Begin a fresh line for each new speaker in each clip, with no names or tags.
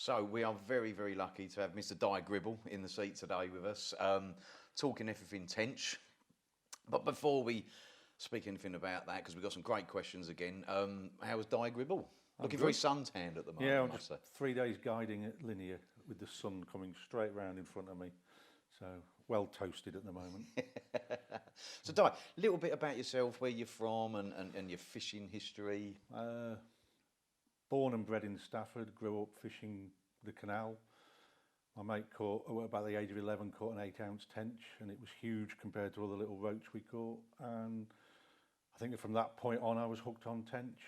So we are very, very lucky to have Mr. Dai Gribble in the seat today with us, talking everything Tench. But before we speak anything about that, because we've got some great questions again, how was Dai Gribble? Looking very suntanned at the moment,
Yeah,
I
I'm
must
just
say.
3 days guiding at Linear with the sun coming straight round in front of me. So well toasted at the moment.
So Dai, a little bit about yourself, where you're from and your fishing history.
Born and bred in Stafford, grew up fishing the canal. My mate caught, about the age of 11, caught an 8-ounce tench, and it was huge compared to all the little roach we caught. And I think from that point on, I was hooked on tench.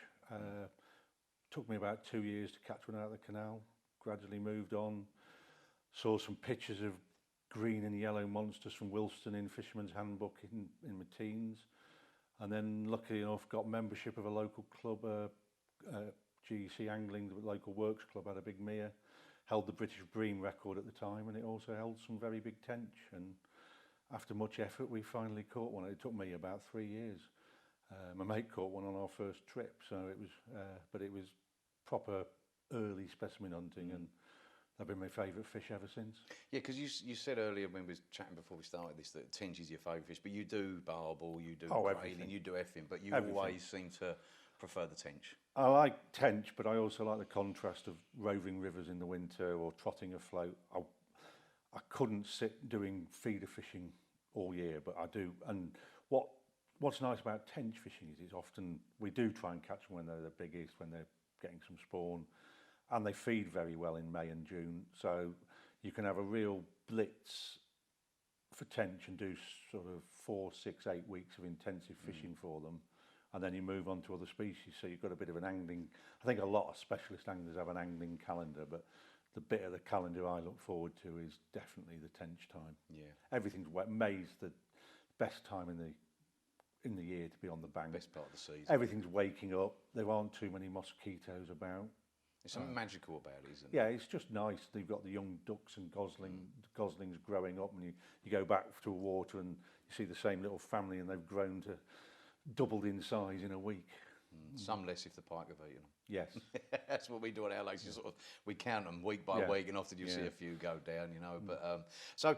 Took me about 2 years to catch one out of the canal. Gradually moved on. Saw some pictures of green and yellow monsters from Wilston in Fisherman's Handbook in my teens. And then, luckily enough, got membership of a local club, GEC Angling, the local works club, had a big mere, held the British bream record at the time, and it also held some very big tench. And after much effort, we finally caught one. It took me about 3 years. My mate caught one on our first trip, so it was, but it was proper early specimen hunting, and they've been my favourite fish ever since.
Yeah, because you said earlier when we was chatting before we started this that tench is your favourite fish, but you do barbel, you do grayling, you do everything, but you always seem to prefer the tench.
I like tench, but I also like the contrast of roving rivers in the winter or trotting afloat. I couldn't sit doing feeder fishing all year, but I do. And what's nice about tench fishing is often we do try and catch them when they're the biggest, when they're getting some spawn, and they feed very well in May and June. So you can have a real blitz for tench and do sort of 4, 6, 8 weeks of intensive fishing for them. And then you move on to other species, so you've got a bit of an angling. I think a lot of specialist anglers have an angling calendar, but the bit of the calendar I look forward to is definitely the tench time.
Yeah,
everything's wet. May's the best time in the year to be on the bank.
best part of the season.
Everything's waking up. There aren't too many mosquitoes about.
There's something magical about it, isn't it?
Yeah, it's just nice. You've got the young ducks and goslings growing up, and you go back to water and you see the same little family, and they've grown to doubled in size in a week.
Some less if the pike have eaten them.
Yes.
That's what we do on our lakes. We count them week by week, and often you see a few go down, But so,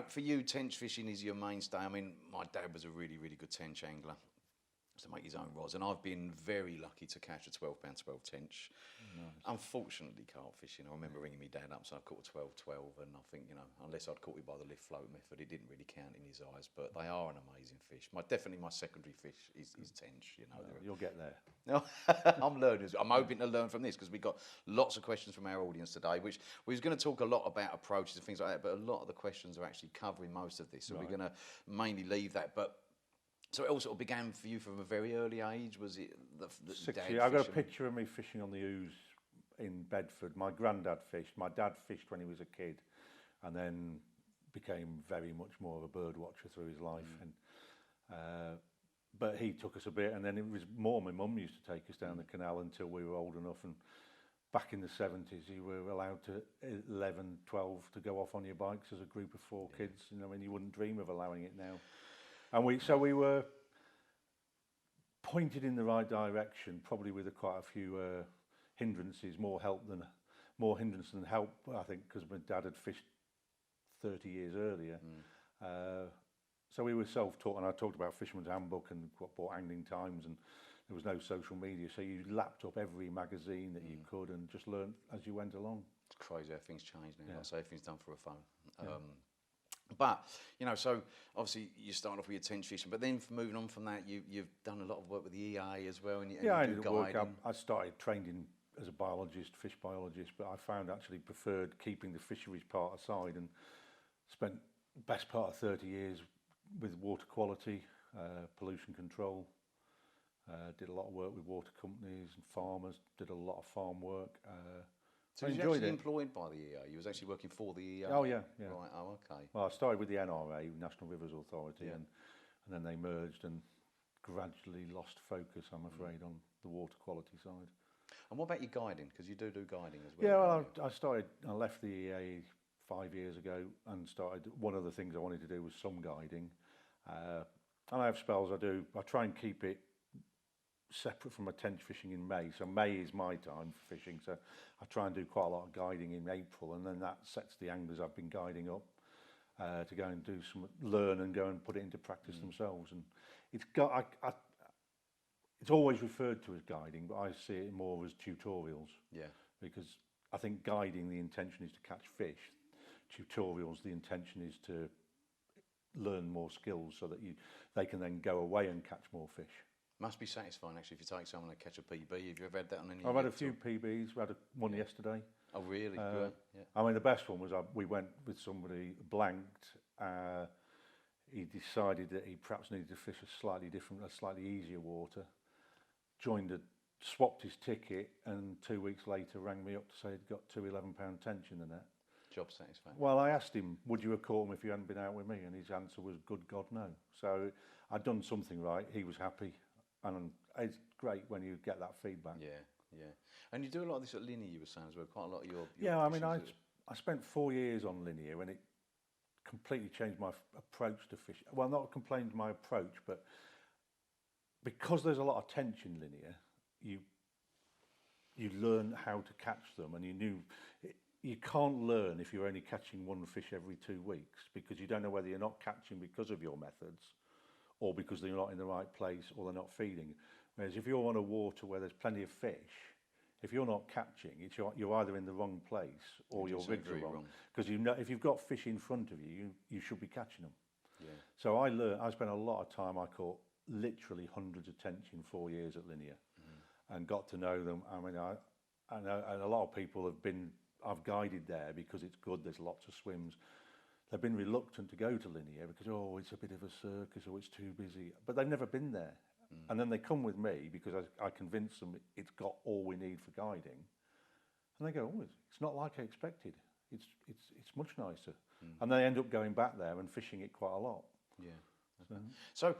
for you, tench fishing is your mainstay. I mean, my dad was a really, really good tench angler. To make his own rods, and I've been very lucky to catch a 12-pound 12 tench.
Nice.
Unfortunately, carp fishing, I remember ringing me dad up, so I caught a 12-12, and I think, unless I'd caught it by the lift float method, it didn't really count in his eyes, but they are an amazing fish. Definitely my secondary fish is tench,
You'll get there.
No, I'm learning. I'm hoping to learn from this, because we've got lots of questions from our audience today, which we was going to talk a lot about approaches and things like that, but a lot of the questions are actually covering most of this, so we're going to mainly leave that. But so it all sort of began for you from a very early age. Was it the
6
dad
years. I've got a
fishing?
picture of me fishing on the ooze in Bedford. My granddad fished. My dad fished when he was a kid, and then became very much more of a bird watcher through his life. And but he took us a bit, and then it was more my mum used to take us down the canal until we were old enough. And back in the 70s, you were allowed to 11, 12 to go off on your bikes as a group of 4 kids. You wouldn't dream of allowing it now. And we were pointed in the right direction, probably with quite a few hindrances, more hindrance than help, I think, because my dad had fished 30 years earlier. So we were self-taught, and I talked about Fisherman's Handbook and bought Angling Times, and there was no social media, so you lapped up every magazine that you could and just learned as you went along.
It's crazy how things change now. Like I say, everything's done through a phone. But, so obviously you start off with your tench fishing, but then moving on from that, you've done a lot of work with the EA as well, and you
I
do
did
guiding.
work. I started training as a biologist, fish biologist, but I found actually preferred keeping the fisheries part aside, and spent the best part of 30 years with water quality, pollution control. Did a lot of work with water companies and farmers, did a lot of farm work.
So you were actually employed by the EA? You was actually working for the EA?
Oh, yeah.
Right, okay.
Well, I started with the NRA, National Rivers Authority, and then they merged and gradually lost focus, I'm afraid, on the water quality side.
And what about your guiding? Because you do guiding as well.
Yeah, well, I left the EA 5 years ago and started, one of the things I wanted to do was some guiding. And I have spells I try and keep it separate from my tench fishing in May. So May is my time for fishing. So I try and do quite a lot of guiding in April, and then that sets the anglers I've been guiding up to go and do some learn and go and put it into practice themselves. And it's got it's always referred to as guiding, but I see it more as tutorials.
Yeah.
Because I think guiding, the intention is to catch fish. Tutorials, the intention is to learn more skills so that they can then go away and catch more fish.
Must be satisfying actually if you take someone and catch a PB. Have you ever had that on any?
I've had a few PBs. We had one yesterday.
Oh really? Good. Yeah.
I mean, the best one was we went with somebody blanked. He decided that he perhaps needed to fish a slightly easier water. Swapped his ticket, and 2 weeks later rang me up to say he'd got 2 11-pound tench in the net.
Job satisfaction.
Well, I asked him, would you have caught him if you hadn't been out with me? And his answer was, good God, no. So I'd done something right. He was happy. And it's great when you get that feedback.
Yeah, yeah. And you do a lot of this at linear, you were saying as well, quite a lot of your
yeah, I mean, I spent 4 years on linear, and it completely changed my approach to fishing. Well, not completely my approach, but because there's a lot of tench in linear, you learn how to catch them, and you can't learn if you're only catching one fish every 2 weeks, because you don't know whether you're not catching because of your methods or because they're not in the right place or they're not feeding. Whereas if you're on a water where there's plenty of fish, if you're not catching, you're either in the wrong place or your rigs are wrong. Because if you've got fish in front of you, you should be catching them.
Yeah.
So I spent a lot of time. I caught literally hundreds of tench in 4 years at linear, and got to know them. I mean, I know, and a lot of people I've guided there because it's good. There's lots of swims. They've been reluctant to go to linear because, it's a bit of a circus, or it's too busy. But they've never been there. And then they come with me because I convince them it's got all we need for guiding. And they go, it's not like I expected. It's much nicer. And they end up going back there and fishing it quite a lot.
Yeah. So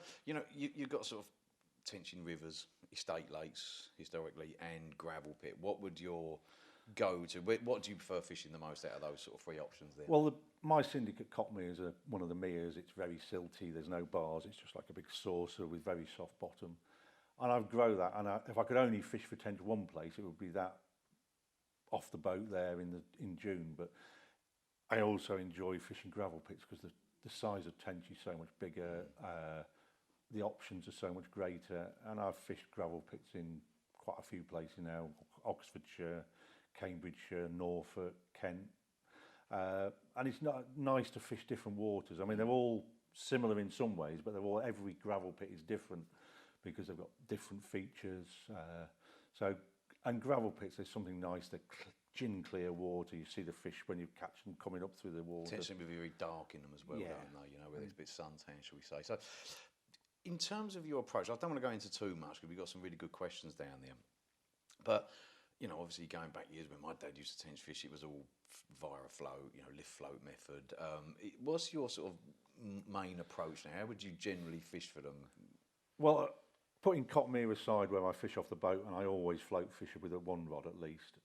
you've got sort of tench in rivers, estate lakes historically, and gravel pit. What would your go to? What do you prefer fishing the most out of those sort of three options there?
Well, my syndicate Cotmeres are one of the meres. It's very silty. There's no bars. It's just like a big saucer with very soft bottom. And I'd grow that. And if I could only fish for tench one place, it would be that off the boat there in June. But I also enjoy fishing gravel pits because the size of tench is so much bigger. The options are so much greater. And I've fished gravel pits in quite a few places now: Oxfordshire, Cambridgeshire, Norfolk, Kent. And it's not nice to fish different waters. I mean, they're all similar in some ways, but every gravel pit is different because they've got different features. And gravel pits, there's something nice, the gin clear water. You see the fish when you catch them coming up through the water.
Tends to be very dark in them as well, don't they? Where there's a bit of suntan, shall we say. So in terms of your approach, I don't want to go into too much because we've got some really good questions down there. But obviously going back years when my dad used to tench fish, it was all via a float, lift float method. What's your sort of main approach now? How would you generally fish for them?
Well, putting Cotmere aside where I fish off the boat, and I always float fish with a one rod at least,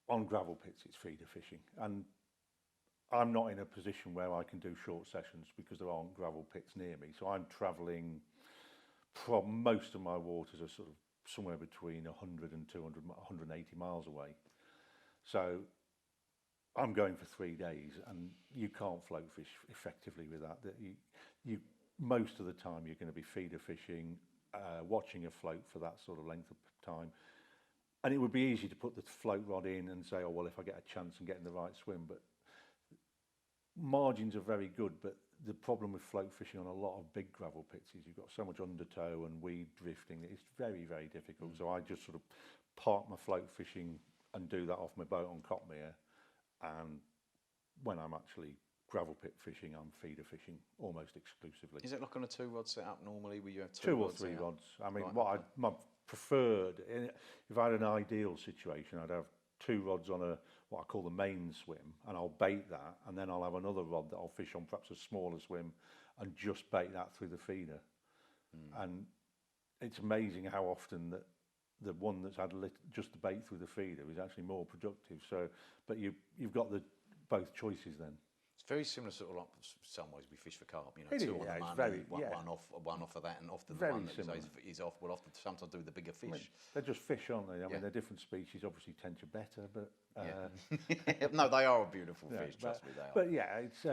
on gravel pits it's feeder fishing. And I'm not in a position where I can do short sessions because there aren't gravel pits near me. So I'm travelling, most of my waters are sort of somewhere between 100 and 200, 180 miles away. So I'm going for 3 days, and you can't float fish effectively with that. You most of the time you're going to be feeder fishing, watching a float for that sort of length of time. And it would be easy to put the float rod in and say, if I get a chance and get in the right swim. But margins are very good, but the problem with float fishing on a lot of big gravel pits is you've got so much undertow and weed drifting that it's very, very difficult. So I just sort of park my float fishing and do that off my boat on Cotmere. And when I'm actually gravel pit fishing, I'm feeder fishing almost exclusively.
Is it like on a 2-rod setup normally where you have
two or three rods? I mean, my preferred, if I had an ideal situation, I'd have 2 rods on what I call the main swim, and I'll bait that, and then I'll have another rod that I'll fish on perhaps a smaller swim and just bait that through the feeder. And it's amazing how often that the one that's had just the bait through the feeder is actually more productive. So, but you've got both choices then.
It's very similar, sort of like some ways we fish for carp. You know,
It
two
is,
on
yeah,
the
it's
money,
very-
one,
yeah.
one off of that, and often
Very
the one that you say
similar.
is off will often sometimes do with the bigger fish.
I mean, they're just fish, aren't they? I
Yeah.
mean, they're different species. Obviously, Tench are better, but
Yeah. No, they are a beautiful
yeah,
fish. Trust me, they are.
But yeah, it's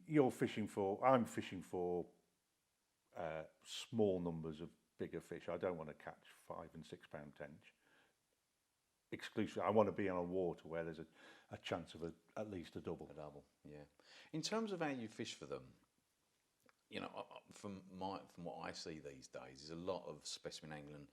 you're fishing for. I'm fishing for small numbers of bigger fish. I don't want to catch 5 and 6 pound tench. Exclusively, I want to be on a water where there's a chance of at least a double.
A double, yeah. In terms of how you fish for them, you know, from what I see these days, is a lot of specimen angling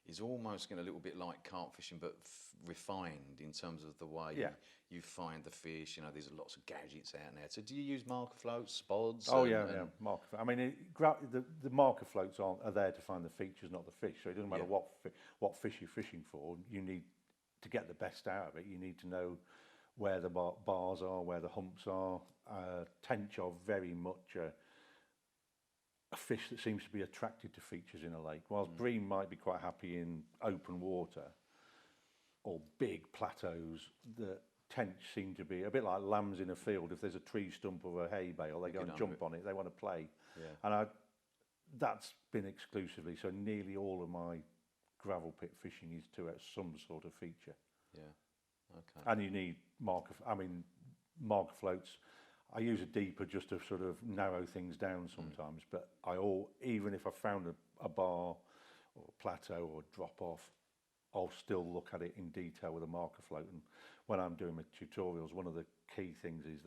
is almost getting a little bit like carp fishing, but refined in terms of the way you find the fish. You know, there's lots of gadgets out there. So do you use marker floats, spods?
Oh yeah. Marker. I mean, the marker floats are there to find the features, not the fish. So it doesn't matter what fish you're fishing for. You need to get the best out of it. You need to know where the bars are, where the humps are. Tench are very much a fish that seems to be attracted to features in a lake, whilst bream might be quite happy in open water or big plateaus. The tench seem to be a bit like lambs in a field. If there's a tree stump or a hay bale, they go and jump on it. They want to play. Yeah. And that's been exclusively, so nearly all of my gravel pit fishing is to some sort of feature.
Yeah. Okay.
And you need marker floats. I use a deeper just to sort of narrow things down sometimes, but even if I found a bar or a plateau or a drop off, I'll still look at it in detail with a marker float. And when I'm doing my tutorials, one of the key things is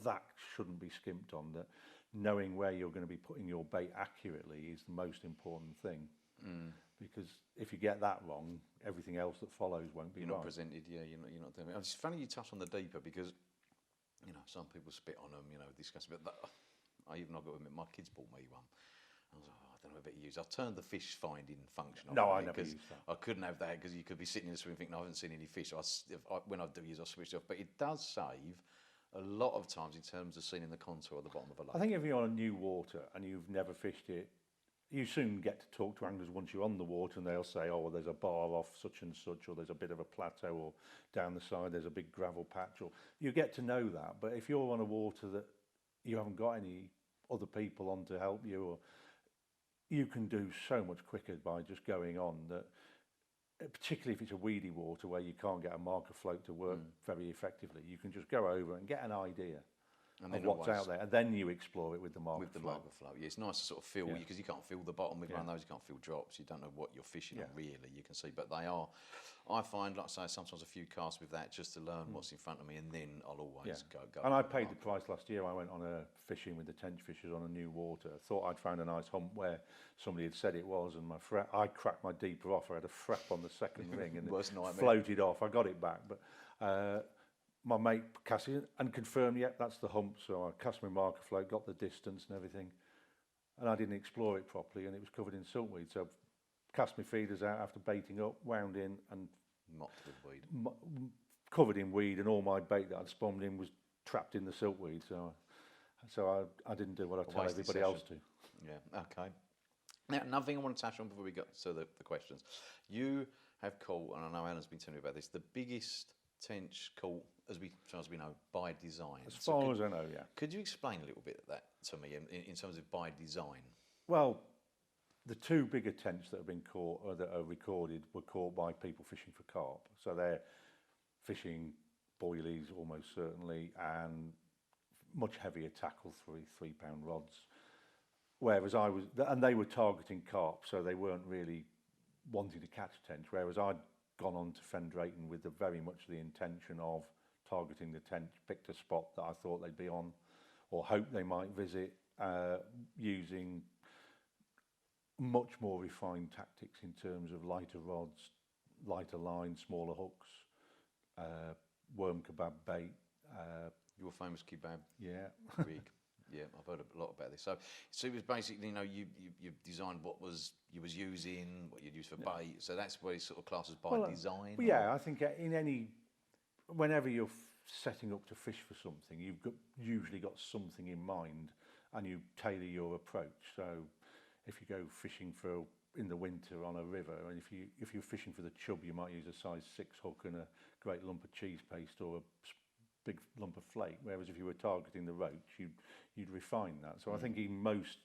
that shouldn't be skimped on. That knowing where you're going to be putting your bait accurately is the most important thing. Because if you get that wrong, everything else that follows won't be right.
You're not presented, you're not doing it. It's funny you touch on the deeper because, you know, some people spit on them, you know, discuss it. But I got to admit, my kids bought me one. I was like, I don't know what to use. I turned the fish finding function on.
No, I never used that.
I couldn't have that because you could be sitting in the swimming thinking, I haven't seen any fish. When I do use, I switch it off. But it does save a lot of times in terms of seeing the contour at the bottom of a lake.
I think if you're on a new water and you've never fished it, you soon get to talk to anglers once you're on the water, and they'll say, oh, well, there's a bar off such and such, or there's a bit of a plateau, or down the side there's a big gravel patch. Or you get to know that. But if you're on a water that you haven't got any other people on to help you, or you can do so much quicker by just going on that, particularly if it's a weedy water where you can't get a marker float to work very effectively, you can just go over and get an idea of what's out there, and then you explore it with the marker float.
Yeah, it's nice to sort of feel, because you can't feel the bottom with one of those, you can't feel drops, you don't know what you're fishing on really, you can see, but they are, I find, like I say, sometimes a few casts with that just to learn what's in front of me, and then I'll always go.
And I paid the price last year. I went on a fishing with the Tench fishers on a new water. Thought I'd found a nice hump where somebody had said it was, and I cracked my deeper off. I had a frap on the second ring and it floated off. I got it back, but my mate cast it and confirmed, that's the hump. So I cast my marker float, got the distance and everything, and I didn't explore it properly, and it was covered in siltweed. So cast my feeders out after baiting up, wound in, and
mocked with weed,
covered in weed, and all my bait that I'd spawned in was trapped in the siltweed. So I didn't do what I tell everybody else to.
Yeah. Okay. Now, another thing I want to touch on before we get to the questions. You have caught, and I know Alan's been telling me about this, the biggest tench caught, as far as we know, by design.
As far as I know, yeah.
Could you explain a little bit of that to me in terms of by design?
Well, the two bigger tench that have been caught, or that are recorded, were caught by people fishing for carp. So they're fishing boilies almost certainly, and much heavier tackle, 3 pound rods. Whereas they were targeting carp, so they weren't really wanting to catch tench. Whereas I'd gone on to Fen Drayton with very much the intention of targeting the tench, picked a spot that I thought they'd be on, or hoped they might visit, using much more refined tactics in terms of lighter rods, lighter lines, smaller hooks, worm kebab bait.
Your famous kebab rig. Yeah, I've heard a lot about this. So it was basically, you designed what you was using, what you'd use for bait. So that's what it's sort of classes by design.
Well, yeah, I think whenever you're setting up to fish for something, you've usually got something in mind, and you tailor your approach. So if you go fishing in the winter on a river, and if you're fishing for the chub, you might use a size 6 hook and a great lump of cheese paste, or a big lump of flake, whereas if you were targeting the roach, you'd refine that. So I think in most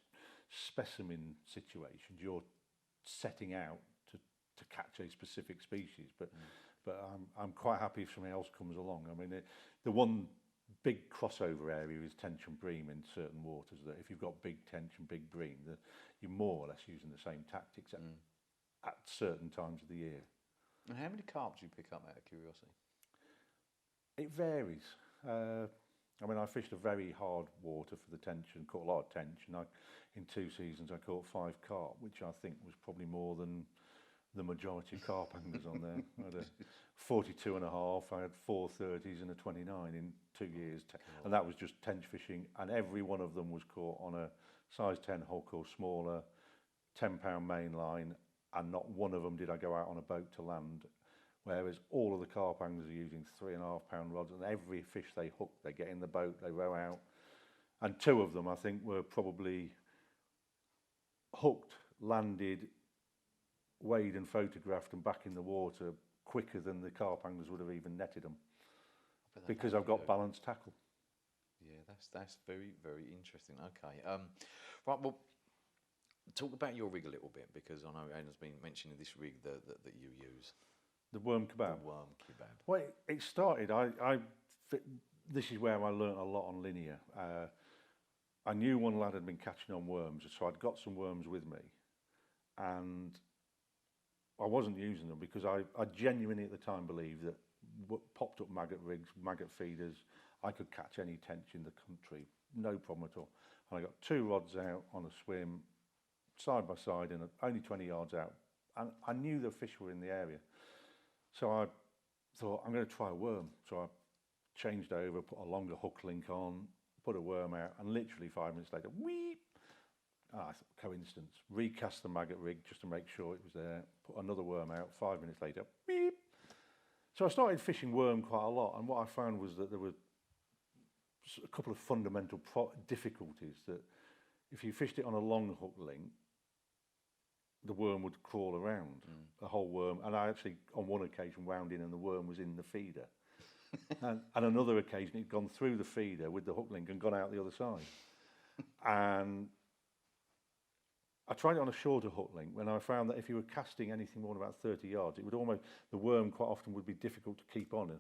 specimen situations, you're setting out to catch a specific species, but I'm quite happy if something else comes along. I mean, the one big crossover area is tench and bream in certain waters, that if you've got big tench and big bream, that you're more or less using the same tactics at certain times of the year.
And how many carp do you pick up, out of curiosity?
It varies. I mean, I fished a very hard water for the tench and caught a lot of tench, and in 2 seasons I caught 5 carp, which I think was probably more than the majority of carp anglers on there. I had a 42 and a half, I had 4 30s and a 29 in 2 years, and that was just tench fishing, and every one of them was caught on a size 10 hook or smaller, 10-pound main line, and not one of them did I go out on a boat to land. Whereas all of the carp anglers are using 3.5-pound rods, and every fish they hook, they get in the boat, they row out. And 2 of them, I think, were probably hooked, landed, weighed and photographed and back in the water quicker than the carp anglers would have even netted them. Because I've got balanced tackle.
Yeah, that's very, very interesting. Okay. Right, well, talk about your rig a little bit, because I know Aidan's been mentioning this rig that you use.
The worm kebab.
The worm kebab.
Well, it started. This is where I learnt a lot on linear. I knew one lad had been catching on worms, so I'd got some worms with me, and I wasn't using them because I genuinely at the time believed that what popped up maggot rigs, maggot feeders, I could catch any tench in the country, no problem at all. And I got 2 rods out on a swim, side by side, and only 20 yards out, and I knew the fish were in the area. So I thought, I'm going to try a worm. So I changed over, put a longer hook link on, put a worm out, and literally 5 minutes later, weep! I thought, coincidence. Recast the maggot rig just to make sure it was there, put another worm out, 5 minutes later, beep! So I started fishing worm quite a lot, and what I found was that there were a couple of fundamental difficulties, that if you fished it on a long hook link, the worm would crawl around, the whole worm, and I actually on one occasion wound in and the worm was in the feeder. and another occasion it'd gone through the feeder with the hook link and gone out the other side. And I tried it on a shorter hook link when I found that if you were casting anything more than about 30 yards, it would almost, the worm quite often would be difficult to keep on.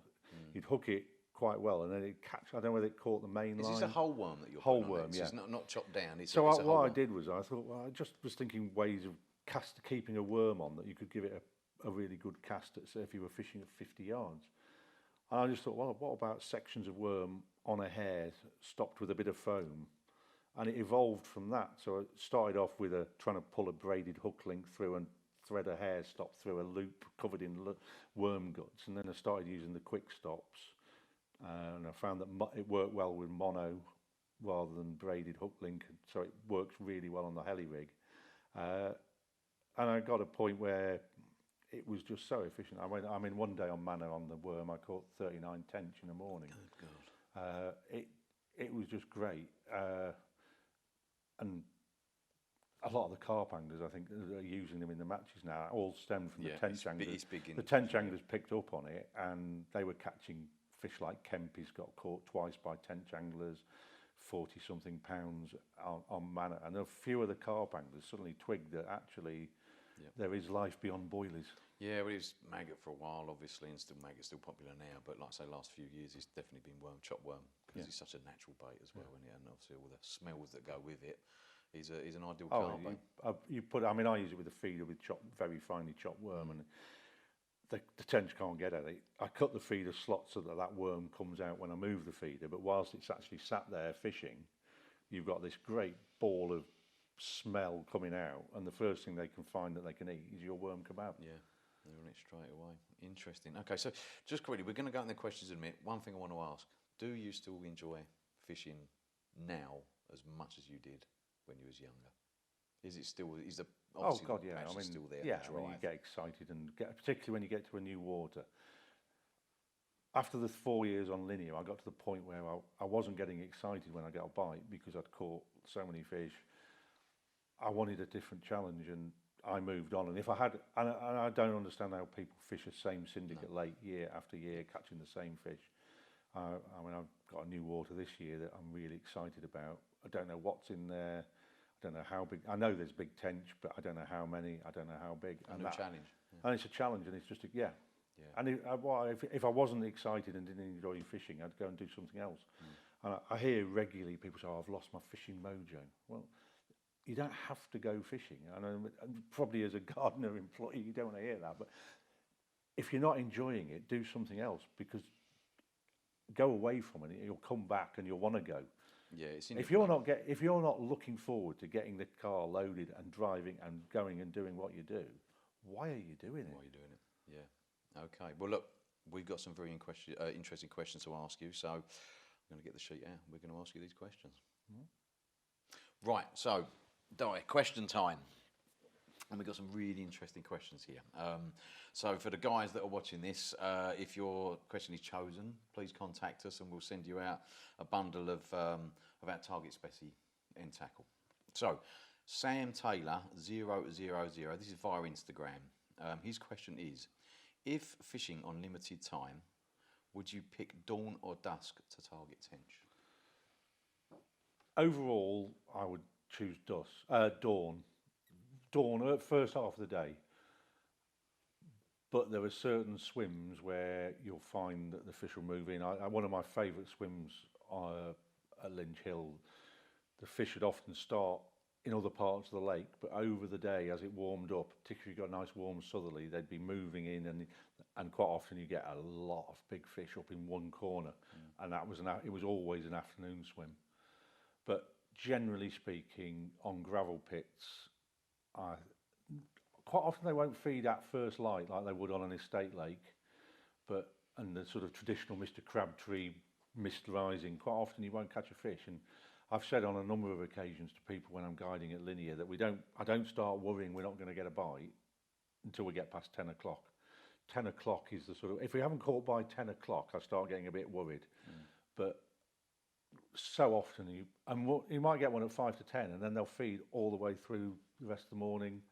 You'd hook it quite well and then it'd catch, I don't know whether it caught the main line.
Is this a whole worm that you're
whole
putting on
worm,
it?
yeah.
So it's not chopped down, it's
so
it's a whole
what
worm.
I did was I thought, well, I just was thinking ways of keeping a worm on that you could give it a really good cast at, say if you were fishing at 50 yards. And I just thought, well, what about sections of worm on a hair stopped with a bit of foam? And it evolved from that. So it started off with trying to pull a braided hook link through and thread a hair stop through a loop covered in worm guts. And then I started using the quick stops. And I found that it worked well with mono rather than braided hook link. So it works really well on the heli rig. And I got a point where it was just so efficient. I mean, one day on Manor on the worm, I caught 39 tench in the morning.
Good God.
It was just great. And a lot of the carp anglers, I think, are using them in the matches now. All stemmed from the tench anglers. The tench anglers picked up on it, and they were catching fish like kempies got caught twice by tench anglers, 40-something pounds on Manor. And a few of the carp anglers suddenly twigged that actually there is life beyond boilies.
Yeah, well, it was maggot for a while, obviously, and maggot's still popular now. But like I say, last few years, it's definitely been chopped worm, because it's such a natural bait as well, isn't it? And obviously all the smells that go with it is an ideal carp bait.
I mean, I use it with a feeder with very finely chopped worm, and the tench can't get at it. I cut the feeder slot so that worm comes out when I move the feeder, but whilst it's actually sat there fishing, you've got this great ball of smell coming out, and the first thing they can find that they can eat is your worm kebab.
Yeah, they're on it straight away. Interesting. Okay, so just quickly, we're going to go into the questions in a minute. One thing I want to ask, do you still enjoy fishing now as much as you did when you was younger? Is it still, is the passion still there?
Yeah, I mean, you get excited, and particularly when you get to a new water. After the 4 years on linear, I got to the point where I wasn't getting excited when I got a bite because I'd caught so many fish. I wanted a different challenge, and I moved on. And if I had, and I don't understand how people fish the same syndicate lake year after year, catching the same fish. I mean, I've got a new water this year that I'm really excited about. I don't know what's in there. I don't know how big. I know there's big tench, but I don't know how many. I don't know how big.
A new challenge. Yeah.
And it's a challenge, and it's just
Yeah.
And if I wasn't excited and didn't enjoy fishing, I'd go and do something else. And I hear regularly people say, "Oh, I've lost my fishing mojo." Well, you don't have to go fishing. I know, probably as a Gardner employee, you don't want to hear that, but if you're not enjoying it, do something else, because go away from it. You'll come back and you'll want to go.
Yeah, it's
if you're not looking forward to getting the car loaded and driving and going and doing what you do, why are you doing it?
Why are you doing it? Yeah. Okay. Well, look, we've got some very interesting questions to ask you. So I'm going to get the sheet out. We're going to ask you these questions. Right. So, Dai, question time. And we've got some really interesting questions here. So for the guys that are watching this, if your question is chosen, please contact us and we'll send you out a bundle of our target specie end tackle. So Sam Taylor 000, this is via Instagram. His question is, if fishing on limited time, would you pick dawn or dusk to target tench?
Overall, I would choose dawn. Dawn, first half of the day. But there are certain swims where you'll find that the fish will move in. One of my favourite swims at Lynch Hill, the fish would often start in other parts of the lake, but over the day as it warmed up, particularly if you got a nice warm southerly, they'd be moving in, and quite often you get a lot of big fish up in one corner, and it was always an afternoon swim. But generally speaking, on gravel pits, quite often they won't feed at first light like they would on an estate lake, and the sort of traditional Mr. Crabtree mist rising, quite often you won't catch a fish. And I've said on a number of occasions to people when I'm guiding at Linear that I don't start worrying we're not going to get a bite until we get past 10 o'clock. 10 o'clock is the sort of, if we haven't caught by 10 o'clock, I start getting a bit worried. But so often you might get one at 5 to 10, and then they'll feed all the way through the rest of the morning.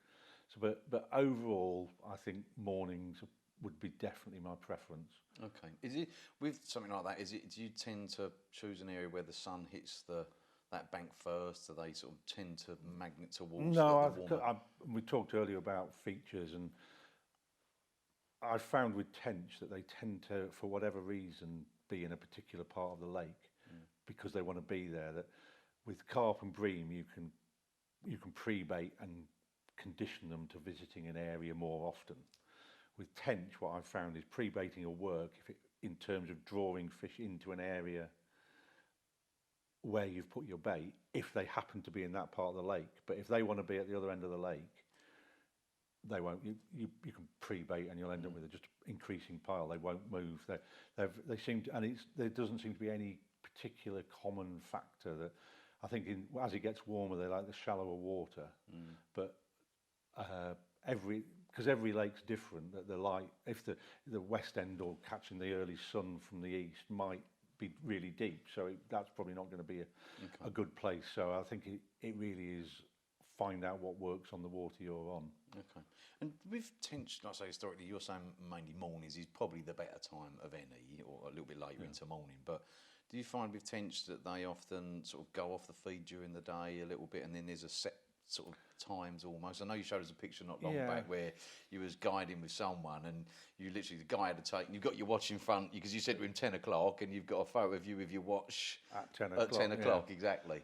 So, but overall, I think mornings would be definitely my preference.
Okay. Is it with something like that? Do you tend to choose an area where the sun hits that bank first? Do they sort of tend to magnet towards?
No, we talked earlier about features, and I've found with tench that they tend to, for whatever reason, be in a particular part of the lake because they want to be there. That with carp and bream, you can pre-bait and condition them to visiting an area more often. With tench, what I've found is pre-baiting will work in terms of drawing fish into an area where you've put your bait, if they happen to be in that part of the lake. But if they want to be at the other end of the lake, they won't. You can pre-bait and you'll end up with a just increasing pile. They won't move. They seem to, and there doesn't seem to be any particular common factor that I think as it gets warmer they like the shallower water. But because every lake's different, that the light, if the west end or catching the early sun from the east might be really deep, so that's probably not going to be a good place. So I think it really is find out what works on the water you're on.
Okay. And with tench, like I say, historically, you're saying mainly mornings is probably the better time of any, or a little bit later into morning. But do you find with tench that they often sort of go off the feed during the day a little bit, and then there's a set sort of times almost? I know you showed us a picture not long back where you was guiding with someone, and you literally, the guy had to take, and you've got your watch in front, because you said to him 10 o'clock, and you've got a photo of you with your watch
at 10 o'clock.
At 10 o'clock, exactly.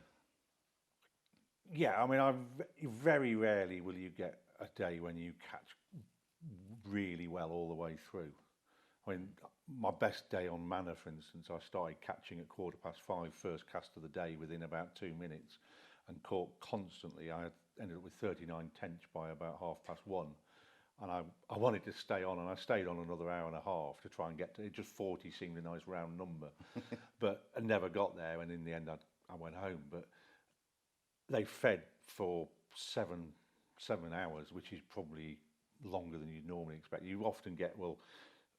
Yeah, I mean, very rarely will you get a day when you catch really well all the way through. I mean, my best day on Manor, for instance, I started catching at 5:15, first cast of the day, within about 2 minutes, and caught constantly. I ended up with 39 tench by about 1:30, and I wanted to stay on, and I stayed on another hour and a half to try and get to it. Just 40 seemed a nice round number, but I never got there, and in the end I went home. But they fed for seven hours, which is probably longer than you'd normally expect. You often get,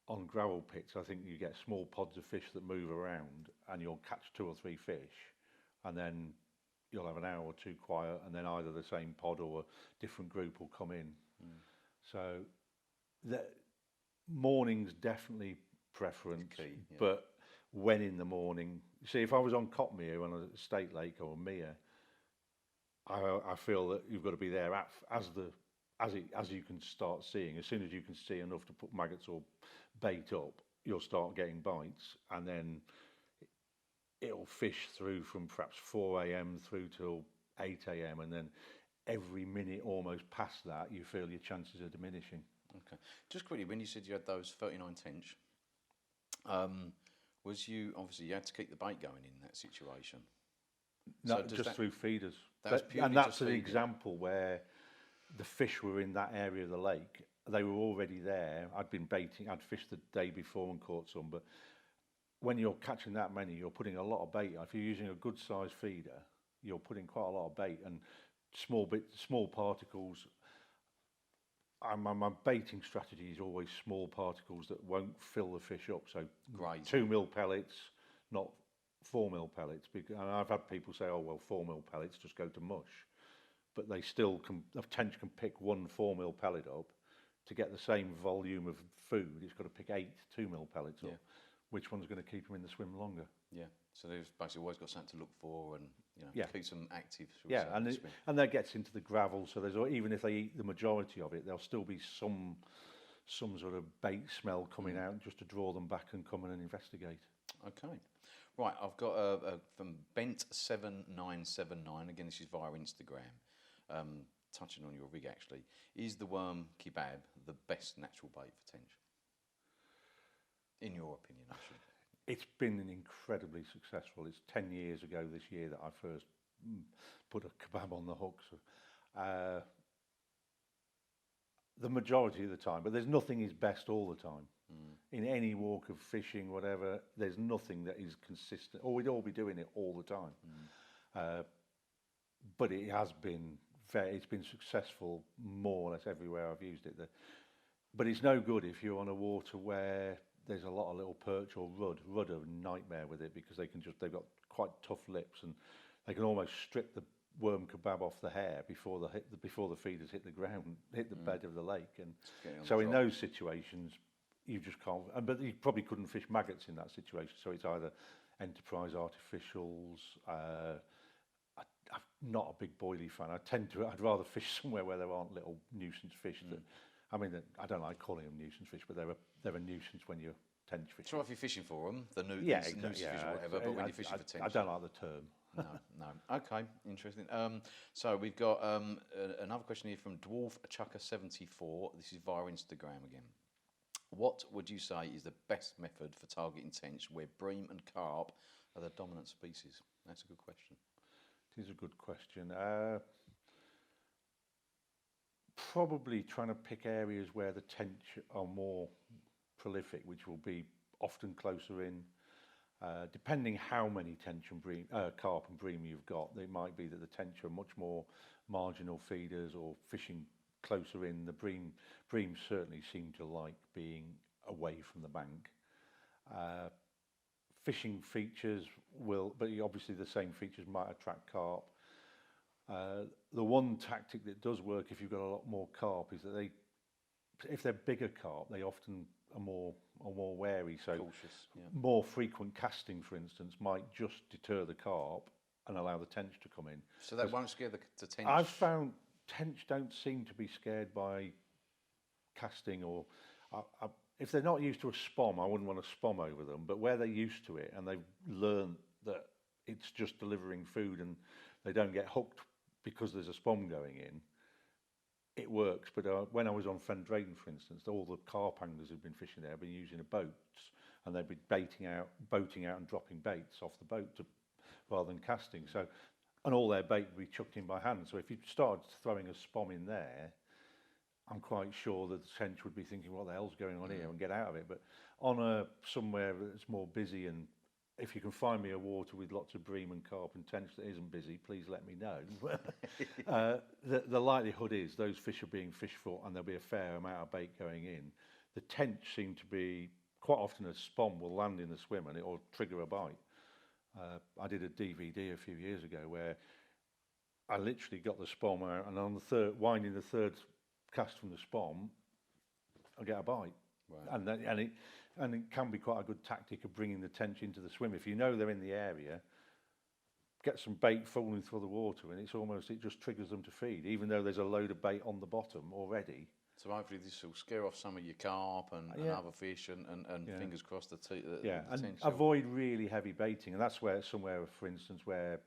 on gravel pits, I think you get small pods of fish that move around, and you'll catch 2 or 3 fish, and then you'll have an hour or two quiet, and then either the same pod or a different group will come in. So the morning's definitely preference,
key,
but when in the morning. See, if I was on Cotmere on a state lake or a mere, I feel that you've got to be there as you can start seeing. As soon as you can see enough to put maggots or bait up, you'll start getting bites, and then it'll fish through from perhaps 4 a.m. through till 8 a.m. and then every minute almost past that, you feel your chances are diminishing.
Okay. Just quickly, when you said you had those 39 tench, was you obviously you had to keep the bait going in that situation?
No, so just through feeders.
And
that's an example where the fish were in that area of the lake. They were already there. I'd been baiting. I'd fished the day before and caught some. But when you're catching that many, you're putting a lot of bait. If you're using a good size feeder, you're putting quite a lot of bait and small particles. My baiting strategy is always small particles that won't fill the fish up. So 2 mil pellets, not 4 mil pellets. And I've had people say, oh, well, 4 mil pellets just go to mush. But they still the tench can pick 1 4 mil pellet up. To get the same volume of food, it's got to pick 8 2 mil pellets up. Which one's going to keep them in the swim longer?
Yeah, so they've basically always got something to look for and keeps them active.
And that gets into the gravel. So there's even if they eat the majority of it, there'll still be some sort of bait smell coming out just to draw them back and come in and investigate.
Okay, right. I've got from Bent7979. Again, this is via Instagram. Touching on your rig, actually, is the worm kebab the best natural bait for tench? In your opinion, actually.
It's been incredibly successful. It's 10 years ago this year that I first put a kebab on the hooks. The majority of the time, but there's nothing is best all the time. In any walk of fishing, whatever, there's nothing that is consistent, or we'd all be doing it all the time. But it has been it's been successful more or less everywhere I've used it. But it's no good if you're on a water where there's a lot of little perch or rudd. Rudd are a nightmare with it because they've got quite tough lips and they can almost strip the worm kebab off the hair before the feeders hit the ground, hit the bed of the lake. And so in those situations, you just can't. But you probably couldn't fish maggots in that situation. So it's either enterprise artificials. I'm not a big boilie fan. I'd rather fish somewhere where there aren't little nuisance fish. I don't like calling them nuisance fish, but they're a nuisance when you're tench fishing.
So if you're fishing for them, nuisance fish or whatever, but when you're fishing for tench.
I don't like the term.
No. Okay, interesting. So we've got another question here from Dwarf Chucker 74. This is via Instagram again. What would you say is the best method for targeting tench where bream and carp are the dominant species? That's a good question.
It is a good question. Probably trying to pick areas where the tench are more prolific, which will be often closer in. Depending how many tench and bream, carp and bream you've got, it might be that the tench are much more marginal feeders or fishing closer in. The bream certainly seem to like being away from the bank. Fishing features but obviously the same features might attract carp. The one tactic that does work if you've got a lot more carp is that if they're bigger carp, they often are more wary. So cautious, more frequent casting, for instance, might just deter the carp and allow the tench to come in.
So that won't scare the tench?
I've found tench don't seem to be scared by casting or... if they're not used to a spom, I wouldn't want to spom over them. But where they're used to it and they've learned that it's just delivering food and they don't get hooked because there's a spom going in, it works. But when I was on Fendraden, for instance, all the carp anglers who've been fishing there have been using a boat and they'd be boating out and dropping baits off the boat rather than casting. So, and all their bait would be chucked in by hand. So if you started throwing a spom in there, I'm quite sure that the tench would be thinking, what the hell's going on here, and get out of it. But on somewhere that's more busy, and if you can find me a water with lots of bream and carp and tench that isn't busy, please let me know. The likelihood is those fish are being fished for, and there'll be a fair amount of bait going in. The tench seem to be, quite often a spom will land in the swim and it will trigger a bite. I did a DVD a few years ago where I literally got the spom out, and on winding the third cast from the spom, I get a bite. Right. And And it can be quite a good tactic of bringing the tench into the swim. If you know they're in the area, get some bait falling through the water, and it just triggers them to feed, even though there's a load of bait on the bottom already.
So hopefully this will scare off some of your carp and other fish, and fingers crossed the
and avoid really heavy baiting, and that's where somewhere, for instance, where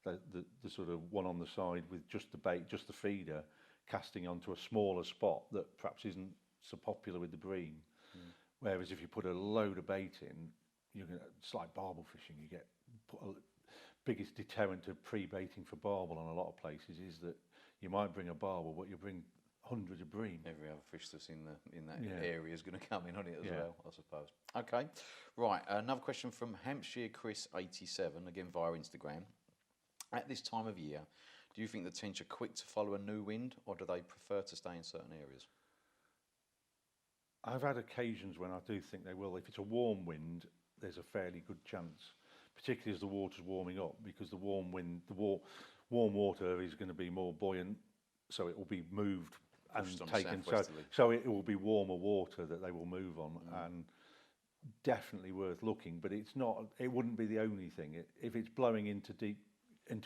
the sort of one on the side with just the bait, just the feeder, casting onto a smaller spot that perhaps isn't so popular with the bream. Whereas if you put a load of bait in, it's like barbel fishing. You get biggest deterrent to pre-baiting for barbel on a lot of places is that you might bring a barbel, but you bring hundreds of bream.
Every other fish that's in that area is going to come in on it as well, I suppose. Okay, right. Another question from Hampshire Chris 87, again via Instagram. At this time of year, do you think the tench are quick to follow a new wind, or do they prefer to stay in certain areas?
I've had occasions when I do think they will. If it's a warm wind, there's a fairly good chance, particularly as the water's warming up, because the warm wind, warm water is going to be more buoyant, so it will be moved and taken. So it will be warmer water that they will move on, and definitely worth looking. But it's not. It wouldn't be the only thing. If it's blowing into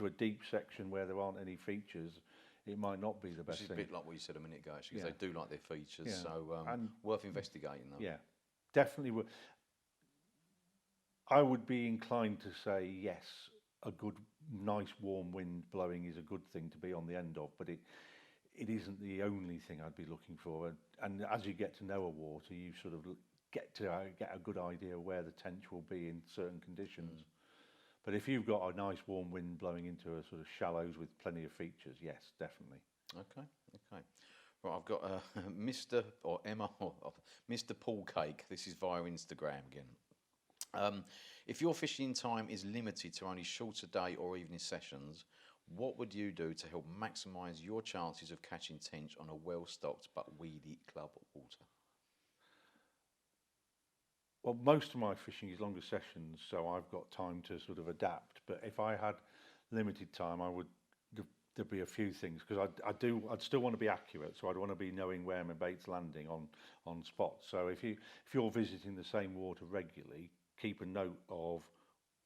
a deep section where there aren't any features, it might not be the best thing.
Which is a bit like what you said a minute ago, actually, because they do like their features, so worth investigating them.
Yeah, definitely. I would be inclined to say yes, a good, nice warm wind blowing is a good thing to be on the end of, but it isn't the only thing I'd be looking for. And as you get to know a water, you sort of get a good idea of where the tench will be in certain conditions. But if you've got a nice warm wind blowing into a sort of shallows with plenty of features, yes, definitely.
Okay. Right, I've got Mr. or Emma or Mr. Paul Cake. This is via Instagram again. If your fishing time is limited to only shorter day or evening sessions, what would you do to help maximise your chances of catching tench on a well-stocked but weedy club water?
Well, most of my fishing is longer sessions, so I've got time to sort of adapt. But if I had limited time, there'd be a few things, because I'd still want to be accurate, so I'd want to be knowing where my bait's landing on spots. So if you're visiting the same water regularly, keep a note of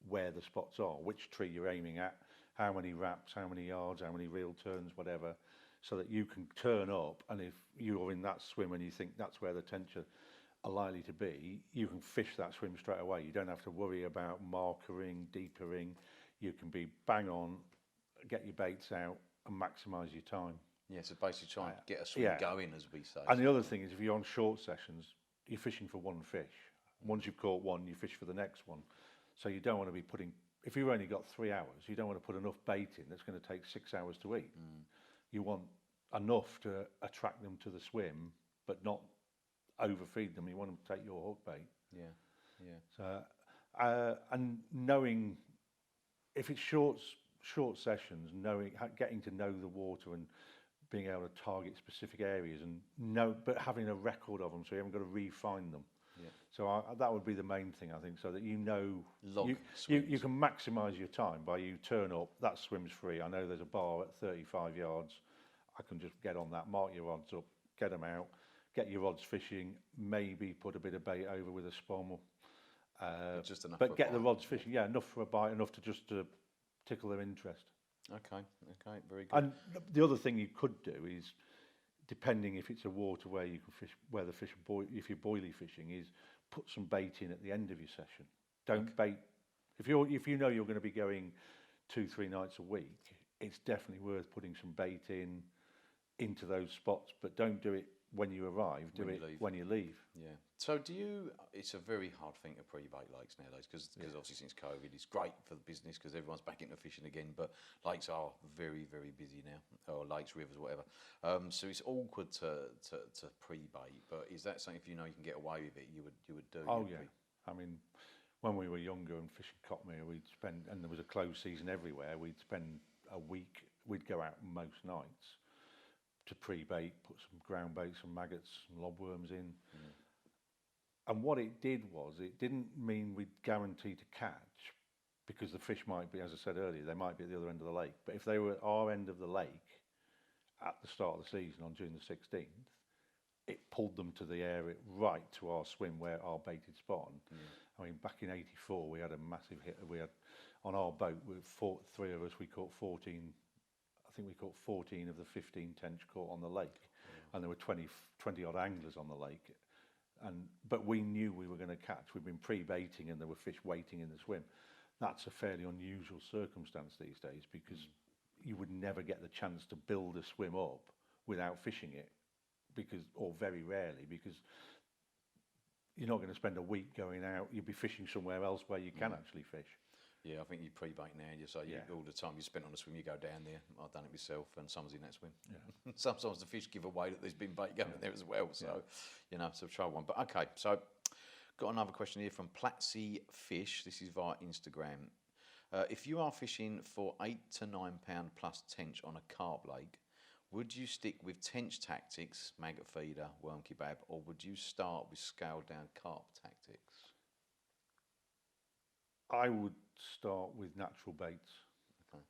where the spots are, which tree you're aiming at, how many wraps, how many yards, how many reel turns, whatever, so that you can turn up, and if you're in that swim and you think that's where the tench are likely to be, you can fish that swim straight away. You don't have to worry about markering, deepering. You can be bang on, get your baits out and maximise your time.
Yeah, so basically try and get a swim going, as we say.
And the other thing is, if you're on short sessions, you're fishing for one fish. Once you've caught one, you fish for the next one. So you don't want to be putting, if you've only got 3 hours, you don't want to put enough bait in that's going to take 6 hours to eat. You want enough to attract them to the swim, but not overfeed them. You want them to take your hook bait. So, and knowing if it's short sessions, getting to know the water and being able to target specific areas but having a record of them, so you haven't got to re-find them. So that would be the main thing, I think, so that you can maximise your time by you turn up, that swim's free. I know there's a bar at 35 yards. I can just get on that, mark your rods up, get them out, get your rods fishing, maybe put a bit of bait over with a spom.
Just enough.
But get the rods fishing, enough for a bite, enough to just tickle their interest.
Okay, very good.
And the other thing you could do is, depending if it's a water where you can fish, where the fish if you're boilie fishing, is put some bait in at the end of your session. Don't bait if you know you're going to be going 2-3 nights a week. It's definitely worth putting some bait into those spots, but don't do it when you arrive. Do it when you leave.
Yeah. So it's a very hard thing to pre-bait lakes nowadays, because obviously since COVID, it's great for the business because everyone's back into fishing again, but lakes are very, very busy now, or lakes, rivers, whatever. So it's awkward to pre-bait, but is that something, if you know you can get away with it, you would do?
Oh yeah. I mean, when we were younger and fishing Cotmere, and there was a closed season everywhere, we'd spend a week, we'd go out most nights to pre-bait, put some ground bait, some maggots, some lobworms in. And what it did was, it didn't mean we'd guarantee to catch, because the fish might be, as I said earlier, they might be at the other end of the lake. But if they were at our end of the lake at the start of the season on June the 16th, it pulled them to the area right to our swim where our baited spot. I mean, back in '84, we had a massive hit. We had on our boat, three of us, we caught 14. I think we caught 14 of the 15 tench caught on the lake, and there were 20 odd anglers on the lake. But we knew we were going to catch. We'd been pre-baiting, and there were fish waiting in the swim. That's a fairly unusual circumstance these days, because you would never get the chance to build a swim up without fishing it, or very rarely, because you're not going to spend a week going out. You'll be fishing somewhere else where you can actually fish.
Yeah, I think you pre-bait now. All the time you spend on a swim, you go down there. I've done it myself, and someone's in that swim. Yeah. Sometimes the fish give away that there's been bait going there as well. So, it's a trouble one. But okay, so got another question here from Platsy Fish. This is via Instagram. If you are fishing for 8 to 9 pound plus tench on a carp lake, would you stick with tench tactics, maggot feeder, worm kebab, or would you start with scaled down carp tactics?
I would start with natural baits. Okay.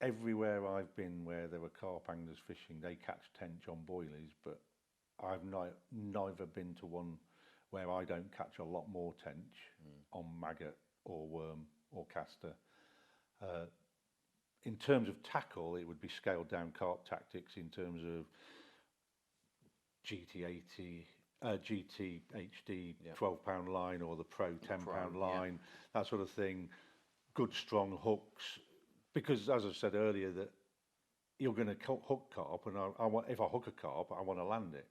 Everywhere I've been where there were carp anglers fishing, they catch tench on boilies, but I've neither been to one where I don't catch a lot more tench on maggot or worm or caster. In terms of tackle, it would be scaled down carp tactics in terms of GT80, GT HD 12 pound line, or the Pro 10 pound line, that sort of thing. Good strong hooks, because as I said earlier, that you're going to hook carp, and if I hook a carp, I want to land it.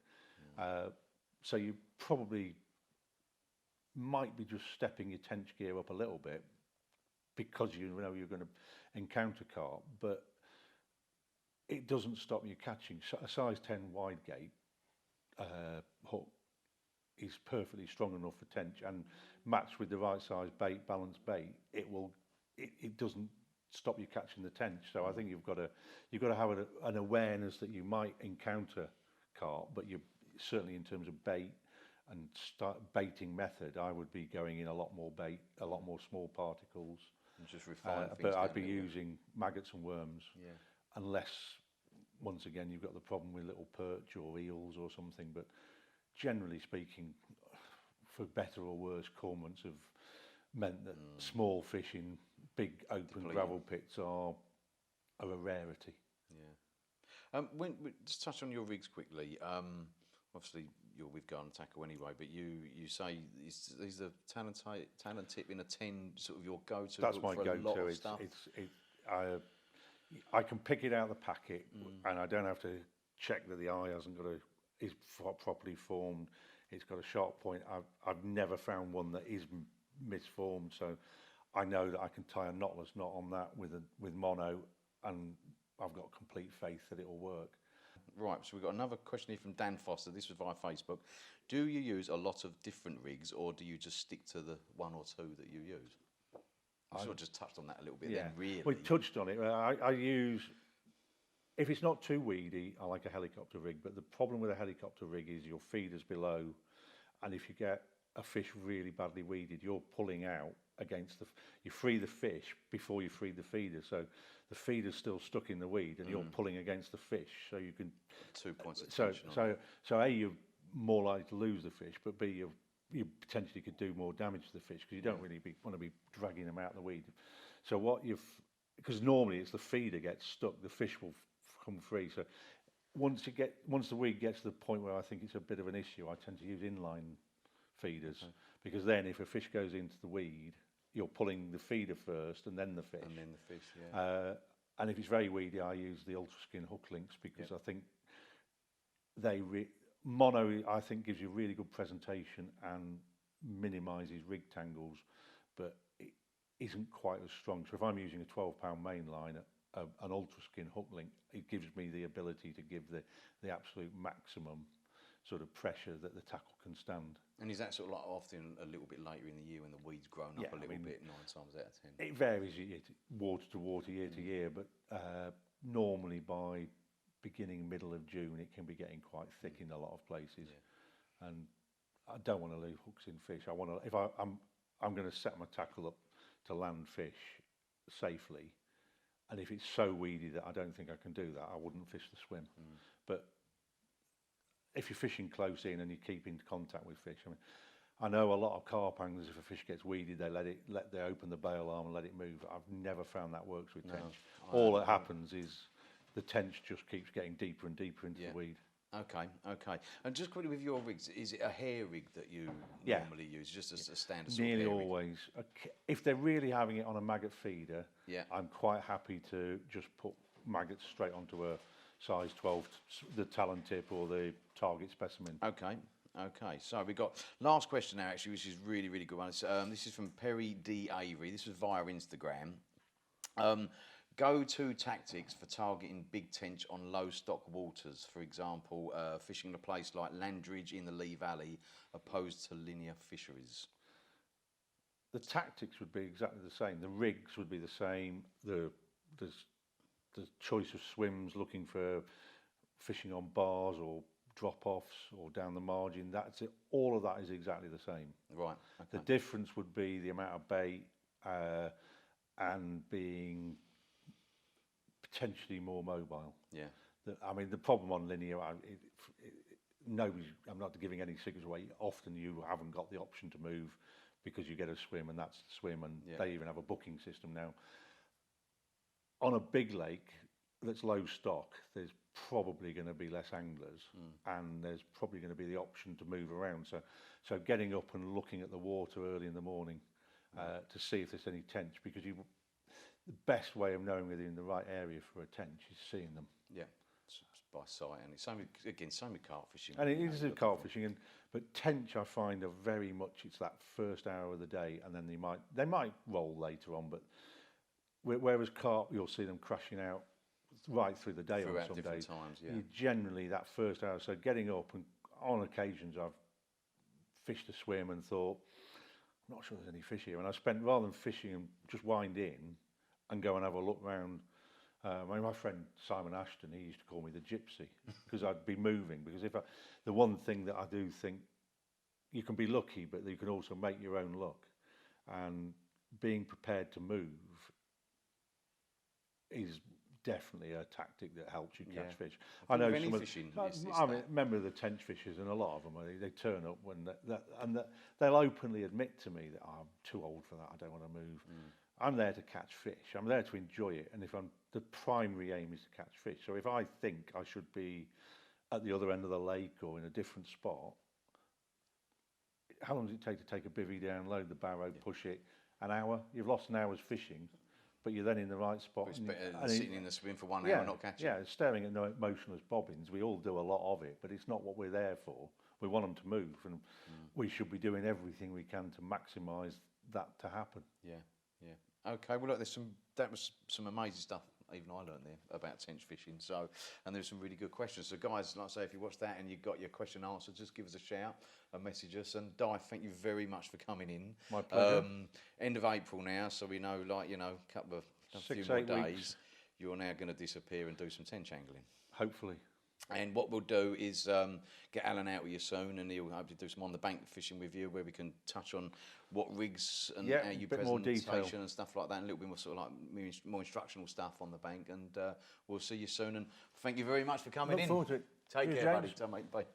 So you probably might be just stepping your tench gear up a little bit, because you know you're going to encounter carp, but it doesn't stop you catching. A size 10 wide gate hook is perfectly strong enough for tench, and matched with the right size bait, balanced bait, it doesn't stop you catching the tench. So I think you've got to have an awareness that you might encounter carp, but you certainly, in terms of bait and baiting method, I would be going in a lot more bait, a lot more small particles.
And just refine things.
But I'd be using maggots and worms, unless, once again, you've got the problem with little perch or eels or something. But generally speaking, for better or worse, cormorants have meant that small fish in big open gravel pits are a rarity.
Yeah. Just touch on your rigs quickly. Obviously, you're with Gardner Tackle anyway, but you say is the talent tip in a 10 sort of your go-to?
That's my
for
go-to.
A lot of stuff?
I can pick it out of the packet, and I don't have to check that the eye is properly formed. It's got a sharp point. I've never found one that is misformed, so I know that I can tie a knotless knot on that with mono, and I've got complete faith that it will work.
Right, so we've got another question here from Dan Foster. This was via Facebook. Do you use a lot of different rigs, or do you just stick to the one or two that you use? I sort of just touched on that a little bit then, really.
We touched on it. I use, if it's not too weedy, I like a helicopter rig, but the problem with a helicopter rig is your feeder's below, and if you get a fish really badly weeded, you're pulling out against you free the fish before you free the feeder, so the feeder's still stuck in the weed, and you're pulling against the fish, so you can
2 points of tension.
So A, you're more likely to lose the fish, but B, you potentially could do more damage to the fish, because you don't really want to be dragging them out of the weed. So because normally it's the feeder gets stuck, the fish will come free. So once the weed gets to the point where I think it's a bit of an issue, I tend to use inline feeders, because then if a fish goes into the weed, you're pulling the feeder first and then the fish.
And then the fish,
and if it's very weedy, I use the ultra skin hook links, because I think mono, I think, gives you really good presentation and minimises rig tangles, but it isn't quite as strong. So if I'm using a 12 pound main line, an ultra skin hook link, it gives me the ability to give the absolute maximum sort of pressure that the tackle can stand.
And is that sort of like often a little bit later in the year when the weed's grown up a little bit, 9 times out of 10?
It varies water to water, year to year, but normally by beginning, middle of June, it can be getting quite thick in a lot of places. And I don't want to leave hooks in fish. I'm going to set my tackle up to land fish safely, and if it's so weedy that I don't think I can do that, I wouldn't fish the swim. But if you're fishing close in and you keep in contact with fish, I mean, I know a lot of carp anglers, if a fish gets weeded, they open the bail arm and let it move. I've never found that works with tench. All that happens is the tench just keeps getting deeper and deeper into the weed.
Okay. And just quickly with your rigs, is it a hair rig that you normally use? Just as a standard sort
Nearly
of hair rig?
always. If they're really having it on a maggot feeder, I'm quite happy to just put maggots straight onto a size 12, the talon tip or the target specimen.
Okay. So we got last question now, actually, which is really, really good one. This is from Perry D. Avery. This was via Instagram. Go-to tactics for targeting big tench on low stock waters. For example, fishing a place like Landridge in the Lee Valley, opposed to linear fisheries.
The tactics would be exactly the same. The rigs would be the same. The choice of swims, looking for fishing on bars or drop-offs or down the margin, that's it. All of that is exactly the same.
Right. Okay.
The difference would be the amount of bait and being potentially more mobile.
Yeah.
I mean, the problem on linear, I'm not giving any secrets away. Often you haven't got the option to move because you get a swim and that's the swim, and they even have a booking system now. On a big lake that's low stock, there's probably going to be less anglers, and there's probably going to be the option to move around. So getting up and looking at the water early in the morning to see if there's any tench, because the best way of knowing whether you're in the right area for a tench is seeing them.
Yeah, it's by sight, and it's same with carp fishing.
And it is a carp fishing, but tench I find are very much, it's that first hour of the day, and then they might roll later on, but whereas carp, you'll see them crashing out right through the day on some days.
Times,
generally that first hour, so getting up, and on occasions I've fished a swim and thought, I'm not sure there's any fish here, and I spent, rather than fishing and just wind in and go and have a look round. My friend Simon Ashton, he used to call me the gypsy because I'd be moving. Because the one thing that I do think, you can be lucky, but you can also make your own luck, and being prepared to move is definitely a tactic that helps you catch fish. I know some of
fishing.
I remember the tench fishers, and a lot of them they turn up when they'll openly admit to me that I'm too old for that. I don't want to move. I'm there to catch fish. I'm there to enjoy it, and the primary aim is to catch fish. So if I think I should be at the other end of the lake or in a different spot, how long does it take to take a bivvy down, load the barrow, push it? An hour? You've lost an hour's fishing, but you're then in the right spot.
It's better than sitting in the swim for 1 hour not catching.
Yeah, staring at no motionless bobbins. We all do a lot of it, but it's not what we're there for. We want them to move, and we should be doing everything we can to maximise that to happen.
Yeah. Okay, well, look, that was some amazing stuff. Even I learned there about tench fishing. And there's some really good questions. So, guys, like I say, if you watched that and you got your question answered, just give us a shout and message us. And Dai, thank you very much for coming in.
My pleasure.
End of April now, so we know, a few more days, you're now going to disappear and do some tench angling.
Hopefully.
And what we'll do is get Alan out with you soon, and he'll hopefully do some on the bank fishing with you, where we can touch on what rigs and how you presentation and stuff like that, and a little bit more sort of like more instructional stuff on the bank. And we'll see you soon. And thank you very much for coming in.
Look forward to it.
Take
Cheers,
care,
James.
buddy. Mate. Bye.